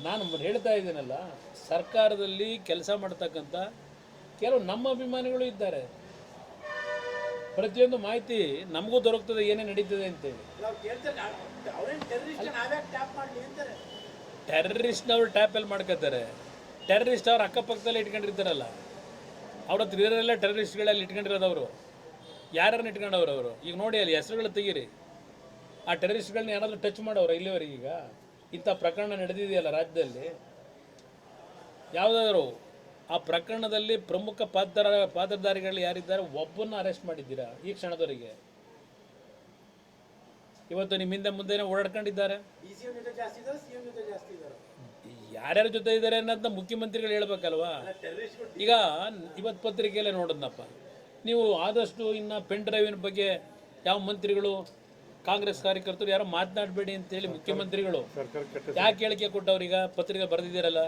ನಾನು ಹೇಳ್ತಾ ಇದ್ದೀನಲ್ಲ, ಸರ್ಕಾರದಲ್ಲಿ ಕೆಲಸ ಮಾಡ್ತಕ್ಕಂಥ ಕೆಲವು ನಮ್ಮ ಅಭಿಮಾನಿಗಳು ಇದ್ದಾರೆ. ಪ್ರತಿಯೊಂದು ಮಾಹಿತಿ ನಮಗೂ ದೊರಕ್ತದೆ ಏನೇ ನಡೀತದೆ ಅಂತೇಳಿ. ಟೆರ್ರರಿಸ್ಟ್ನವ್ರು ಟ್ಯಾಪಲ್ಲಿ ಮಾಡ್ಕೋತಾರೆ. ಟೆರ್ರರಿಸ್ಟ್ ಅವ್ರು ಅಕ್ಕಪಕ್ಕದಲ್ಲಿ ಇಟ್ಕೊಂಡಿರ್ತಾರಲ್ಲ, ಅವ್ರ ಹತ್ರ ಇರೋರೆಲ್ಲ ಟೆರ್ರರಿಸ್ಟ್ಗಳಲ್ಲಿ ಇಟ್ಕೊಂಡಿರೋದು. ಅವರು ಯಾರನ್ನ ಇಟ್ಕೊಂಡವ್ರು ಅವರು? ಈಗ ನೋಡಿ ಅಲ್ಲಿ ಹೆಸರುಗಳು ತೆಗೀರಿ. ಆ ಟೆರ್ರರಿಸ್ಟ್ಗಳನ್ನ ಏನಾದರೂ ಟಚ್ ಮಾಡೋರು ಇಲ್ಲಿವರೆಗೆ? ಈಗ ಇಂಥ ಪ್ರಕರಣ ನಡೆದಿದೆಯಲ್ಲ ರಾಜ್ಯದಲ್ಲಿ, ಯಾವುದಾದ್ರು ಆ ಪ್ರಕರಣದಲ್ಲಿ ಪ್ರಮುಖ ಪಾತ್ರಧಾರಿಗಳು ಯಾರಿದ್ದಾರೆ ಒಬ್ಬನ್ನ ಅರೆಸ್ಟ್ ಮಾಡಿದ್ದೀರಾ ಈ ಕ್ಷಣದವರೆಗೆ? ಇವತ್ತು ನಿಮ್ಮ ಹಿಂದೆ ಮುಂದೆನೇ ಓಡಾಡ್ಕೊಂಡಿದ್ದಾರೆ. ಯಾರ್ಯಾರ ಜೊತೆ ಇದ್ದಾರೆ ಅನ್ನೋದನ್ನ ಮುಖ್ಯಮಂತ್ರಿಗಳು ಹೇಳ್ಬೇಕಲ್ವಾ? ಈಗ ಇವತ್ತು ಪತ್ರಿಕೆಯಲ್ಲೇ ನೋಡೋದನಪ್ಪ, ನೀವು ಆದಷ್ಟು ಇನ್ನು ಪೆನ್ ಡ್ರೈವಿನ ಬಗ್ಗೆ ಯಾವ ಮಂತ್ರಿಗಳು ಕಾಂಗ್ರೆಸ್ ಕಾರ್ಯಕರ್ತರು ಯಾರೋ ಮಾತನಾಡಬೇಡಿ ಅಂತೇಳಿ ಮುಖ್ಯಮಂತ್ರಿಗಳು ಯಾಕೆ ಹೇಳಿಕೆ ಕೊಟ್ಟವ್ರೀಗ? ಪತ್ರಿಕೆ ಬರೆದಿದ್ದೀರಲ್ಲ.